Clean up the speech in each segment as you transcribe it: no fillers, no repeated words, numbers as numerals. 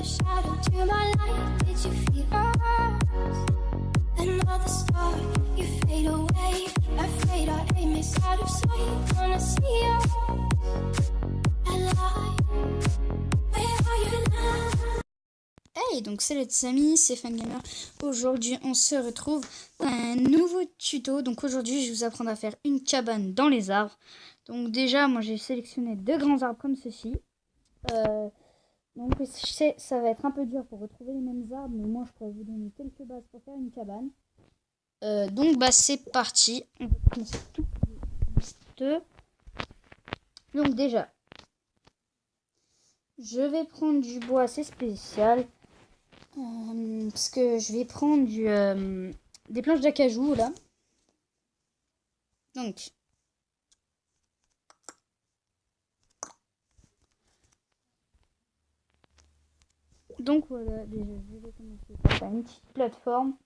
shadow to my light. Did you feel us? Another star, you fade away. Afraid our aim is out of sight. Wanna see us alive. Where are you now? Hey, donc salut les amis, c'est Fangamer. Aujourd'hui, on se retrouve pour un nouveau tuto. Donc aujourd'hui, je vais vous apprendre à faire une cabane dans les arbres. Donc déjà, moi j'ai sélectionné deux grands arbres comme ceci. Donc je sais, ça va être un peu dur pour retrouver les mêmes arbres, mais moi je pourrais vous donner quelques bases pour faire une cabane. Donc bah c'est parti. On va commencer tout de... Donc déjà, je vais prendre du bois assez spécial. Parce que je vais prendre des planches d'acajou là. Donc voilà, déjà je vais commencer par faire une petite plateforme.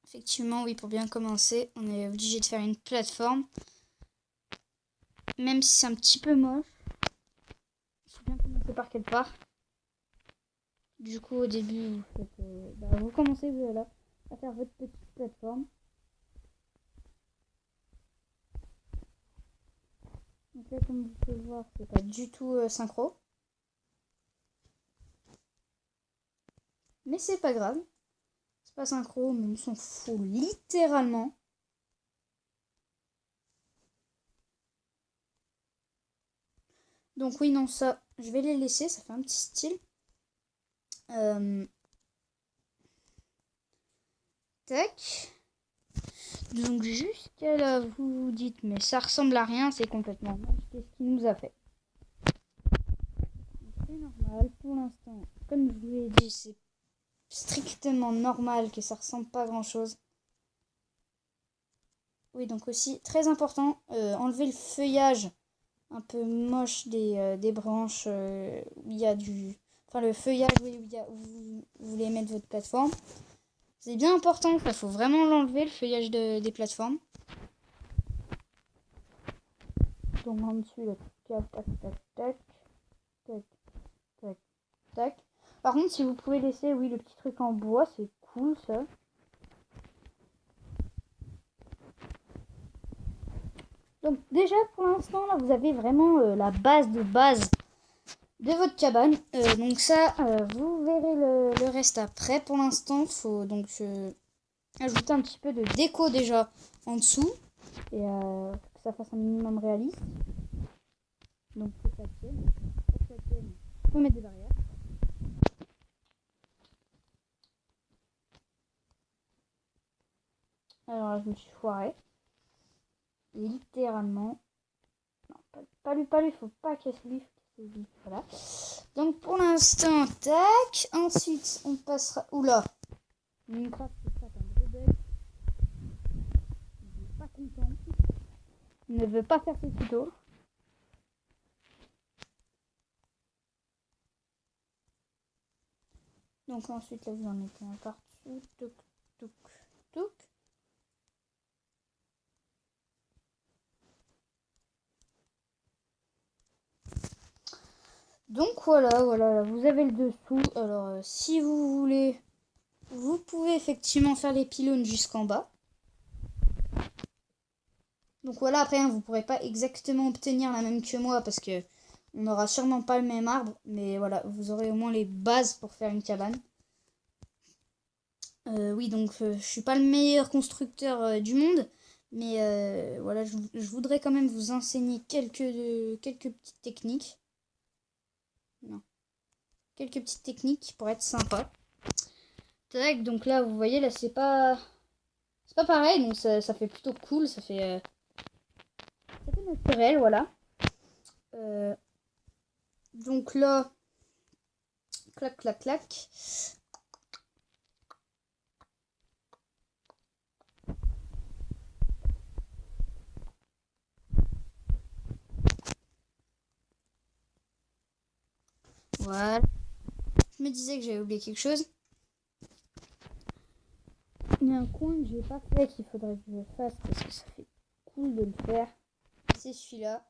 Effectivement, oui, pour bien commencer, on est obligé de faire une plateforme. Même si c'est un petit peu moche. Il faut bien commencer par quelque part. Du coup, au début, vous commencez voilà, à faire votre petite plateforme. Donc là, comme vous pouvez voir, c'est pas du tout synchro. Mais c'est pas grave. C'est pas synchro, mais on s'en fout littéralement. Donc oui, non, ça, je vais les laisser. Ça fait un petit style. Tac. Donc jusqu'à là, vous vous dites, mais ça ressemble à rien, c'est complètement moche. Qu'est-ce qu'il nous a fait? C'est normal, pour l'instant, comme je vous l'ai dit, c'est strictement normal que ça ressemble pas à grand chose. Oui, donc aussi, très important, enlever le feuillage un peu moche des branches où il y a du... Enfin, le feuillage où vous voulez mettre votre plateforme. C'est bien important, il faut vraiment l'enlever, le feuillage des plateformes. Donc en dessus, là, tac, tac, tac, tac, tac, tac, tac. Par contre, si vous pouvez laisser, oui, le petit truc en bois, c'est cool, ça. Donc déjà, pour l'instant, là, vous avez vraiment la base de votre cabane. Donc ça, vous verrez le reste après. Pour l'instant, il faut donc ajouter un petit peu de déco déjà en dessous. Et que ça fasse un minimum réaliste. Donc que ça tienne. Pour que ça tienne, il faut mettre des barrières. Alors là, je me suis foirée. Littéralement. Non, pas lui, faut pas casser lui. Voilà. Donc pour l'instant, tac. Ensuite, on passera... Oula. Minecraft, c'est pas un gros bug. Il est pas content. Il ne veut pas faire ses tutos. Donc ensuite, là, vous en mettez un partout. Touc, touc, touc. Donc voilà, vous avez le dessous. Alors, si vous voulez, vous pouvez effectivement faire les pylônes jusqu'en bas. Donc voilà, après, vous ne pourrez pas exactement obtenir la même que moi parce que on n'aura sûrement pas le même arbre. Mais voilà, vous aurez au moins les bases pour faire une cabane. Oui, donc je suis pas le meilleur constructeur du monde. Mais voilà, je voudrais quand même vous enseigner quelques petites techniques. Non. Quelques petites techniques pour être sympa. Tac, donc là, vous voyez, là, c'est pas pareil. Donc ça fait plutôt cool. Ça fait naturel, voilà. Donc là, clac, clac, clac. Voilà. Je me disais que j'avais oublié quelque chose. Il y a un coin que j'ai pas fait qu'il faudrait que je fasse parce que ça fait cool de le faire. C'est celui-là.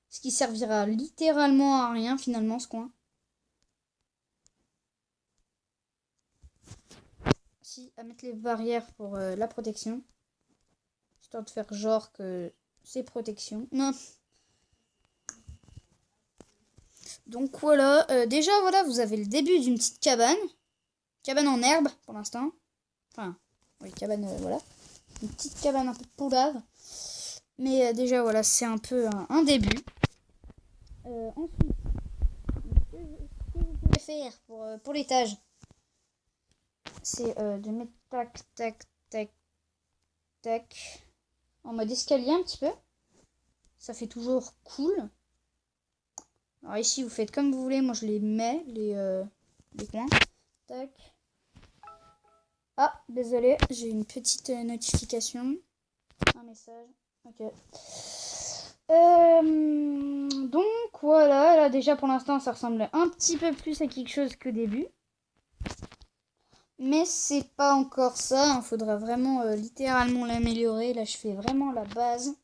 Ce qui servira littéralement à rien finalement ce coin. Si, à mettre les barrières pour la protection. Histoire de faire genre que c'est protection. Non. Donc voilà, déjà voilà, vous avez le début d'une petite cabane. Cabane en herbe pour l'instant. Enfin, oui, cabane, voilà. Une petite cabane un peu poulave. Mais déjà voilà, c'est un peu un début. Ensuite, ce que vous pouvez faire pour l'étage, c'est de mettre tac, tac, tac, tac, en mode escalier un petit peu. Ça fait toujours cool. Alors ici, vous faites comme vous voulez. Moi, je les mets, les coins. Tac. Ah, désolé, j'ai une petite notification. Un message. Ok. Donc, voilà. Là, déjà, pour l'instant, ça ressemble un petit peu plus à quelque chose qu'au début. Mais c'est pas encore ça. Il faudra vraiment littéralement l'améliorer. Là, je fais vraiment la base.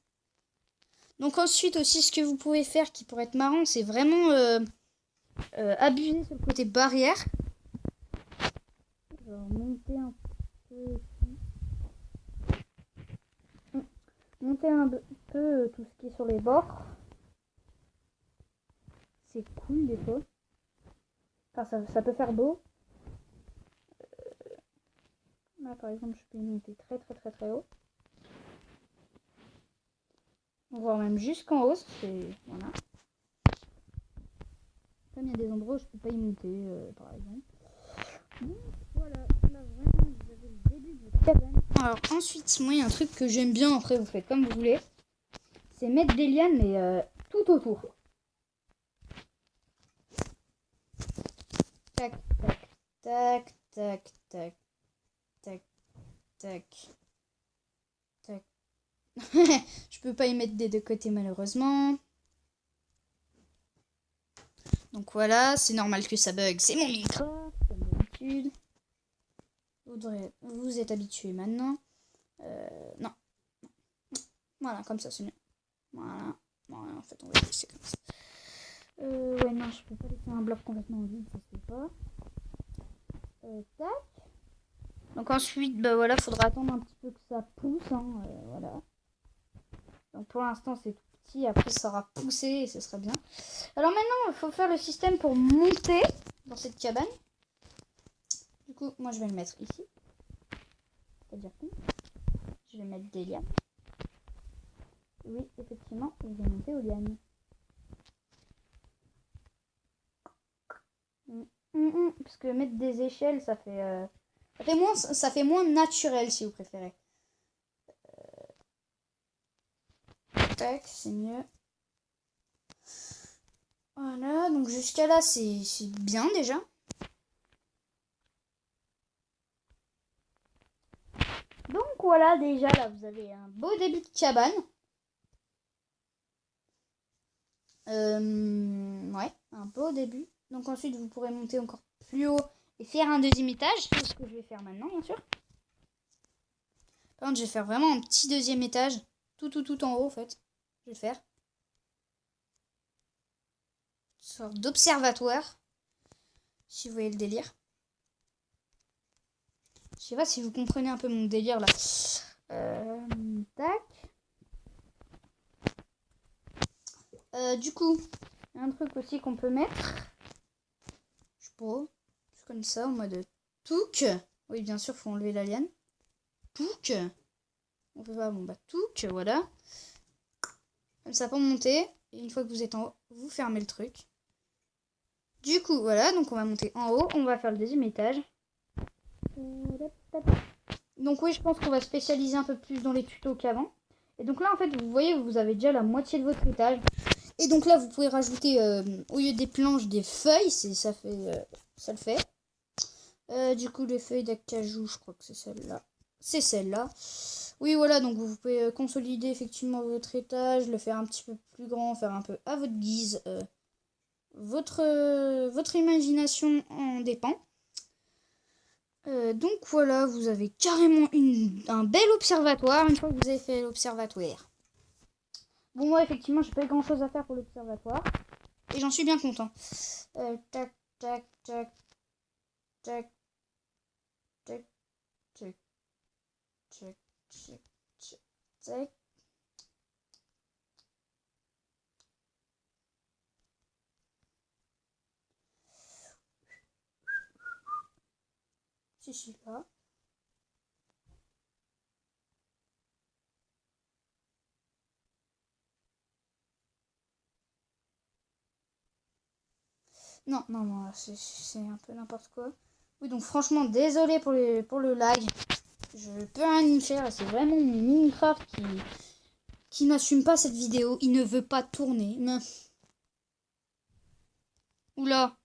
Donc ensuite aussi, ce que vous pouvez faire qui pourrait être marrant, c'est vraiment abuser sur le côté barrière. Genre monter un peu ici. Monter un peu tout ce qui est sur les bords. C'est cool des fois. Enfin, ça peut faire beau. Là par exemple, je peux monter très très très très haut. Voire même jusqu'en haut, c'est... Voilà. Comme il y a des endroits où je peux pas y monter, par exemple. Donc voilà, là vraiment vous avez le début de votre cabane. Alors ensuite, moi il y a un truc que j'aime bien, après vous faites comme vous voulez. C'est mettre des lianes, mais tout autour. Tac, tac, tac, tac, tac, tac, tac, tac. Je peux pas y mettre des deux côtés malheureusement. Donc voilà, c'est normal que ça bug, c'est mon micro, comme d'habitude. Vous êtes habitués maintenant. Non. Voilà, comme ça c'est mieux. Voilà. Voilà, en fait on va laisser comme ça. Ouais, non, je peux pas laisser un bloc complètement vide, ça se fait pas. Tac. Donc ensuite, bah voilà, faudra attendre un petit peu que ça pousse, hein, voilà. Donc pour l'instant c'est tout petit, après ça aura poussé et ce sera bien. Alors maintenant, il faut faire le système pour monter dans cette cabane. Du coup, moi je vais le mettre ici. C'est-à-dire que je vais mettre des lianes. Oui, effectivement, je vais monter aux lianes. Parce que mettre des échelles, ça fait moins naturel si vous préférez. Tac, c'est mieux. Voilà, donc jusqu'à là, c'est bien déjà. Donc voilà, déjà là, vous avez un beau début de cabane. Ouais, un beau début. Donc ensuite, vous pourrez monter encore plus haut et faire un deuxième étage. C'est ce que je vais faire maintenant, bien sûr. Par contre, je vais faire vraiment un petit deuxième étage. Tout en haut, en fait. Je vais faire. Une sorte d'observatoire. Si vous voyez le délire. Je sais pas si vous comprenez un peu mon délire, là. Tac. Du coup, il y a un truc aussi qu'on peut mettre. Je sais pas. C'est comme ça, en mode touc. Oui, bien sûr, faut enlever la liane. Touc. On peut pas, bon bah touc, voilà. Comme ça pour monter. Et une fois que vous êtes en haut, vous fermez le truc. Du coup, voilà, donc on va monter en haut. On va faire le deuxième étage. Donc oui, je pense qu'on va spécialiser un peu plus dans les tutos qu'avant. Et donc là, en fait, vous voyez, vous avez déjà la moitié de votre étage. Et donc là, vous pouvez rajouter, au lieu des planches, des feuilles. Ça le fait. Du coup, les feuilles d'acajou, je crois que c'est celle-là. C'est celle-là. Oui, voilà, donc vous pouvez consolider effectivement votre étage, le faire un petit peu plus grand, faire un peu à votre guise. Votre imagination en dépend. Donc voilà, vous avez carrément un bel observatoire une fois que vous avez fait l'observatoire. Bon, moi, effectivement, j'ai pas grand chose à faire pour l'observatoire. Et j'en suis bien content. Tac, tac, tac, tac, tac, tac, tac, tac, tac, tac. C'est celui-là. Non, non, non, c'est un peu n'importe quoi. Oui, donc franchement, désolé pour le lag. Je peux rien y faire. C'est vraiment mon Minecraft qui n'assume pas cette vidéo. Il ne veut pas tourner. Mais... Oula.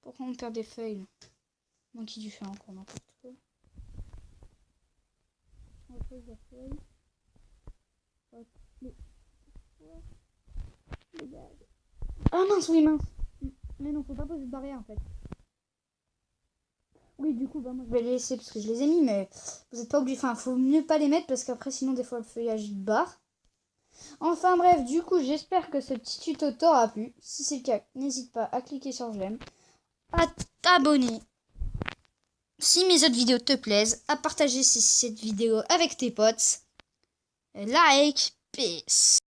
Pourquoi on perd des feuilles? Moi qui lui fais encore n'importe quoi. On pose la feuille. Ah mince, oui, mince. Mais non, faut pas poser de barrière en fait. Oui, du coup, bah moi je vais les laisser parce que je les ai mis, mais vous n'êtes pas obligé. Enfin, faut mieux pas les mettre parce qu'après, sinon, des fois, le feuillage il barre. Enfin, bref, du coup, j'espère que ce petit tuto t'aura plu. Si c'est le cas, n'hésite pas à cliquer sur j'aime, à t'abonner si mes autres vidéos te plaisent, à partager cette vidéo avec tes potes. Like, peace.